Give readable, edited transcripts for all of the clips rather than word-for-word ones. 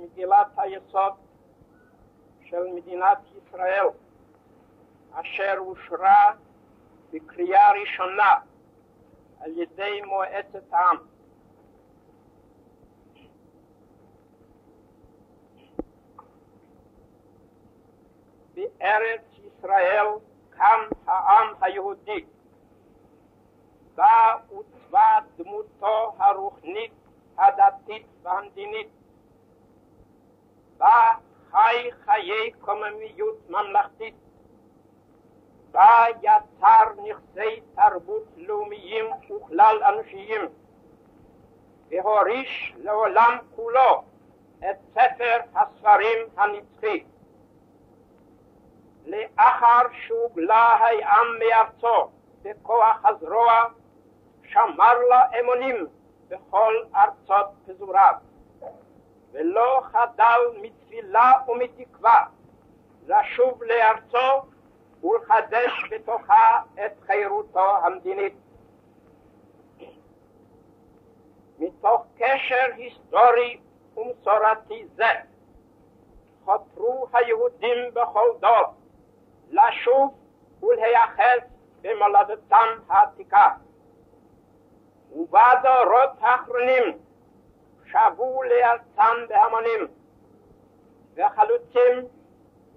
מגילת היסוד של מדינת ישראל, אשר אושרה בקריאה ראשונה על ידי מועצת העם. בארץ ישראל קם העם היהודי, בה עוצבה דמותו הרוחנית, הדתית והמדינית, בה חי חיי קוממיות ממלכתית, בה יצר נכסי תרבות לאומיים וכלל אנושיים, והוריש לעולם כולו את ספר הספרים הנצחי. לאחר שהוגלה העם מארצו בכוח הזרוע, שמר לה אמונים בכל ארצות פזוריו, ולא חדל מתפילה ומתקווה לשוב לארצו ולחדש בתוכה את חירותו המדינית. מתוך קשר היסטורי ומסורתי זה חתרו היהודים בכל דור לשוב ולהיאחז במולדתם העתיקה, ובדורות האחרונים שבו לארצם בהמונים, וחלוצים,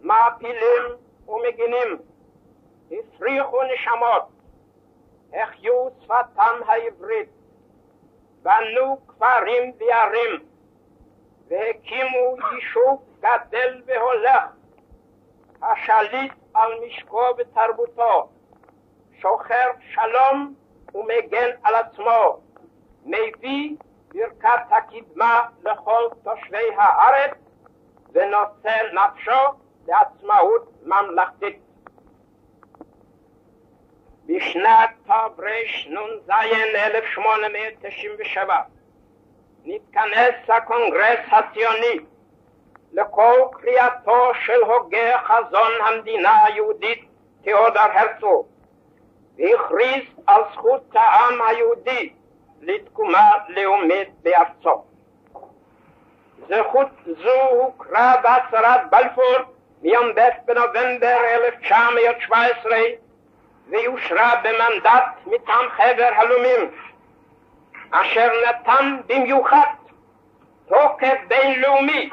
מעפילים ומגינים הפריחו נשמות, החיו שפתם העברית, בנו כפרים וערים, והקימו יישוב גדל והולך, השליט על משקו ותרבותו, שוחר שלום ומגן על עצמו, מביא ברכת הקדמה לכל תושבי הארץ, ונושא נפשו לעצמאות ממלכתית. בשנת תרנ"ז 1897 נתכנס הקונגרס הציוני לכל קריאתו של הוגה חזון המדינה היהודית תיאודור הרצל, והכריז על זכות העם היהודי לתקומה לאומית בארצו. זכות זו הוכרה בהצהרת בלפור מיום ב' בנובמבר 1917, ויושרה במנדט מטעם חבר הלאומים, אשר נתן במיוחד תוקף בינלאומי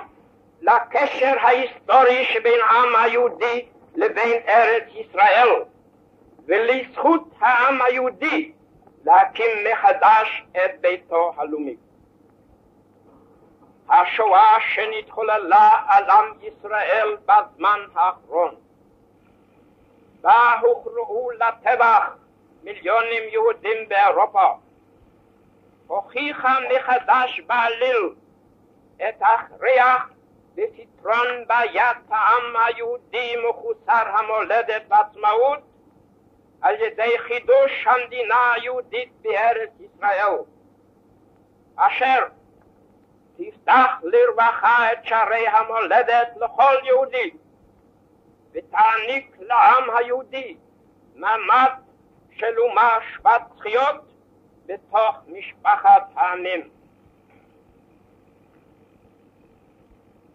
לקשר ההיסטורי שבין העם היהודי לבין ארץ ישראל, ולזכות העם היהודי להקים מחדש את ביתו הלאומי. השואה שנתחוללה על עם ישראל בזמן האחרון, בה הוכרעו לטבח מיליונים יהודים באירופה, הוכיחה מחדש בעליל את ההכרח בפתרון בעיית העם היהודי מחוסר המולדת ועצמאות על ידי חידוש המדינה היהודית בארץ ישראל, אשר תפתח לרווחה את שערי המולדת לכל יהודי, ותעניק לעם היהודי מעמד של אומה שוות זכויות בתוך משפחת העמים.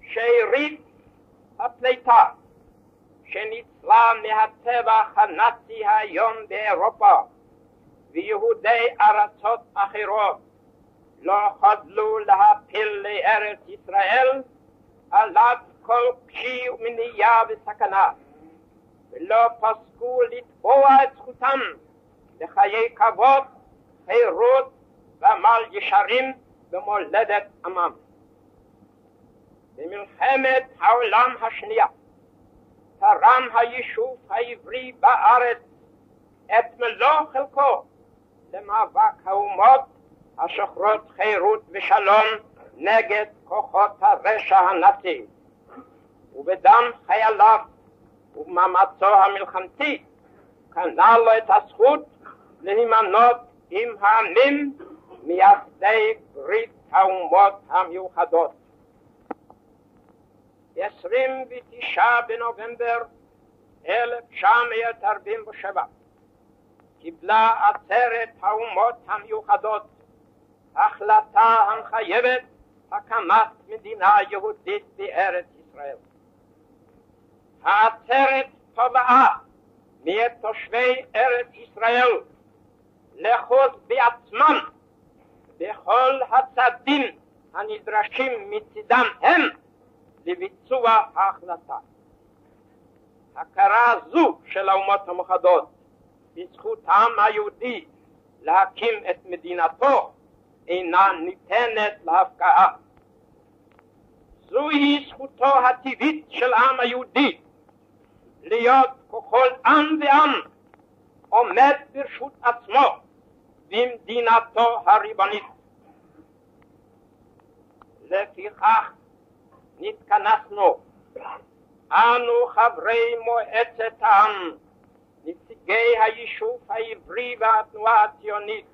שארית הפליטה שניצלה מהטבח הנאצי היום באירופה ויהודי ארצות אחרות לא חדלו להפיל לארץ ישראל עליו כל קושי ומניעה וסכנה, ולא פסקו לתבוע את זכותם לחיי כבוד, חירות ועמל ישרים במולדת עמם. במלחמת העולם השנייה תרם היישוב העברי בארץ את מלוא חלקו למאבק האומות השוחרות חירות ושלום נגד כוחות הרשע הנאצי, ובדם חייליו ובמאמצו המלחמתי קנה לו את הזכות להימנות עם העמים מייסדי ברית האומות המאוחדות. 29 בנובמבר 1947 קיבלה עצרת האומות המאוחדות החלטה המחייבת הקמת מדינה יהודית בארץ ישראל. העצרת תובעה מאת תושבי ארץ ישראל לחוז בעצמם בכל הצעדים הנדרשים מצדם הם לביצוע ההחלטה. הכרה זו של האומות המאוחדות בזכות העם היהודי להקים את מדינתו אינה ניתנת להפקעה. זוהי זכותו הטבעית של העם היהודי להיות ככל עם ועם עומד ברשות עצמו במדינתו הריבונית. לפיכך נתכנסנו אנו חברי מועצת העם, נציגי היישוב העברי והתנועה הציונית,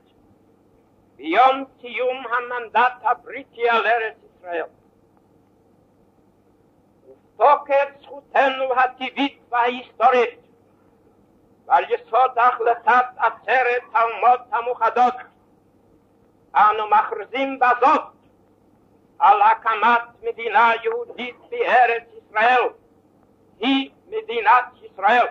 ביום קיום המנדט הבריטי על ארץ ישראל. ובתוקף זכותנו הטבעית וההיסטורית, ועל יסוד החלטת עצרת האומות המאוחדות, אנו מכריזים בזאת על הקמת מדינה יהודית בארץ ישראל, היא מדינת ישראל.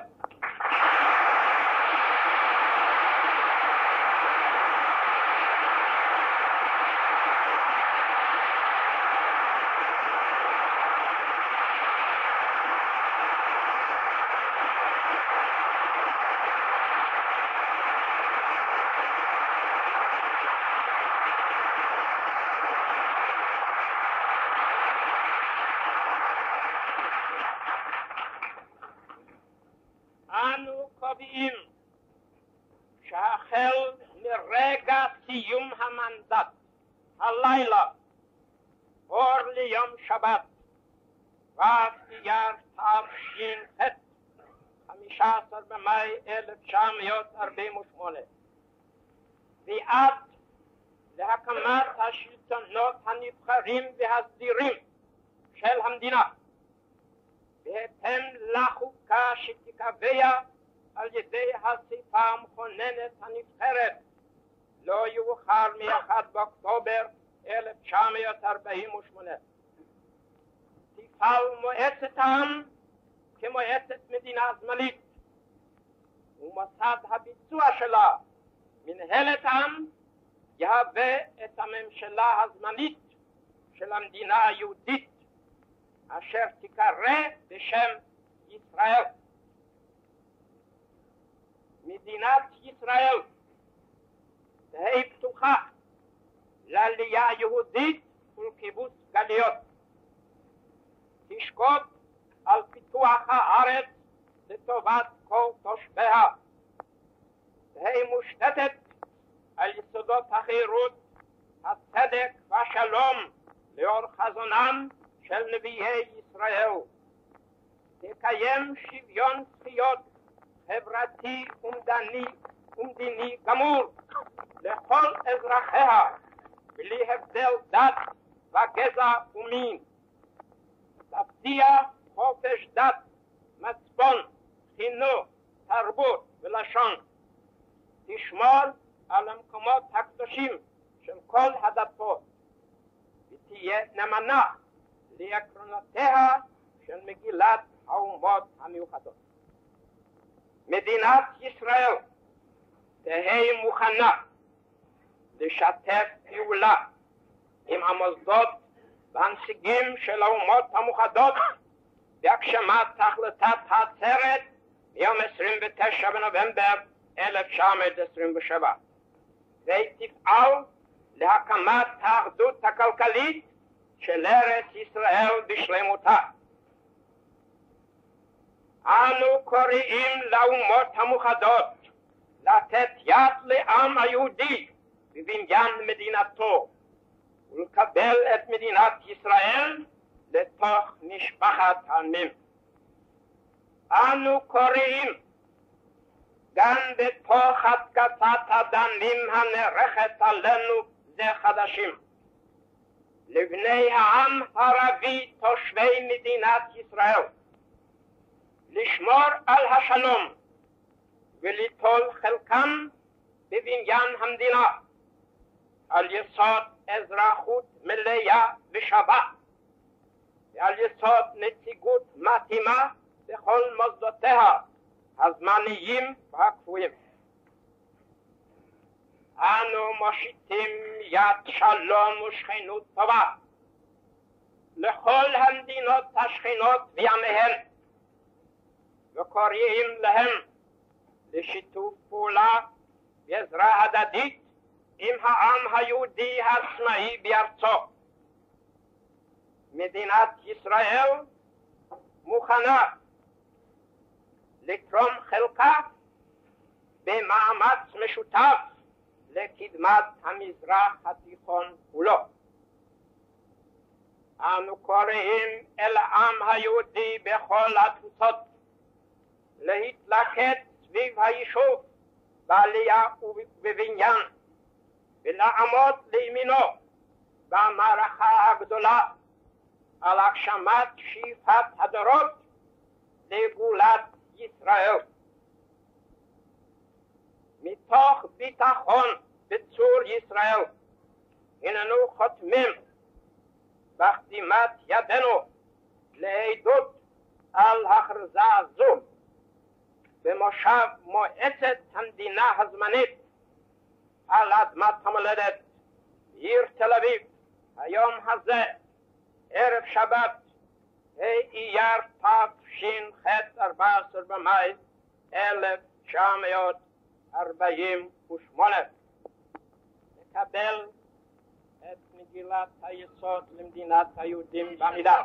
אנו קובעים שהחל מרגע סיום המנדט הלילה אור ליום שבת ו' אייר תש"ח 15 במאי 1948 ועד להקמת השלטונות הנבחרים והסדירים של המדינה בהתאם לחוקה שתיקבע על ידי האספה המכוננת הנבחרת לא יאוחר מ-1 באוקטובר 1948. תפעל מועצת העם כמועצת מדינה זמנית, ומוסד הביצוע שלה, מנהלת העם, יהווה את הממשלה הזמנית של המדינה היהודית, אשר תיקרא בשם ישראל. מדינת ישראל תהא פתוחה לעלייה יהודית ולקיבוץ גלויות. תשקוד על פיתוח הארץ לטובת כל תושביה. תהא מושתתת על יסודות החירות, הצדק והשלום לאור חזונם של נביאי ישראל. תקיים שוויון זכויות חברתי ומדיני גמור לכל אזרחיה בלי הבדל דת וגזע ומין. תבטיח חופש דת, מצפון, חינוך, תרבות ולשון. תשמור על המקומות הקדושים של כל הדתות ותהיה נאמנה לעקרונותיה של מגילת האומות המאוחדות. מדינת ישראל תהא מוכנה לשתף פעולה עם המוסדות והנציגים של האומות המאוחדות בהגשמת החלטת העצרת מיום 29 בנובמבר 1927, ותפעל להקמת האחדות הכלכלית של ארץ ישראל בשלמותה. אנו קוראים לאומות המאוחדות לתת יד לעם היהודי בבניין מדינתו ולקבל את מדינת ישראל לתוך משפחת העמים. אנו קוראים גם בתוך התקפת הדמים הנערכת עלינו זה חדשים לבני העם הערבי תושבי מדינת ישראל לשמור על השלום וליטול חלקם בבניין המדינה על יסוד אזרחות מלאה ושווה, ועל יסוד נציגות מתאימה בכל מוסדותיה הזמניים והקבועים. אנו מושיטים יד שלום ושכנות טובה לכל המדינות השכנות וימיהן, וקוראים להם לשיתוף פעולה ועזרה הדדית עם העם היהודי העצמאי בארצו. מדינת ישראל מוכנה לתרום חלקה במאמץ משותף לקדמת המזרח התיכון כולו. אנו קוראים אל העם היהודי בכל התפוצות להתלכד סביב היישוב בעלייה ובבניין, ולעמוד לימינו במערכה הגדולה על הגשמת שאיפת הדורות לגאולת ישראל. מתוך ביטחון בצור ישראל הננו חותמים בחתימת ידינו לעדות על הכרזה זו במושב מועצת המדינה הזמנית על אדמת המולדת עיר תל אביב, היום הזה ערב שבת אייר תש"ח 14 במאי 1948. לקבל את מגילת היסוד למדינת היהודים בעמידה.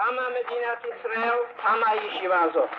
קמה מדינת ישראל, קמה הישיבה הזאת.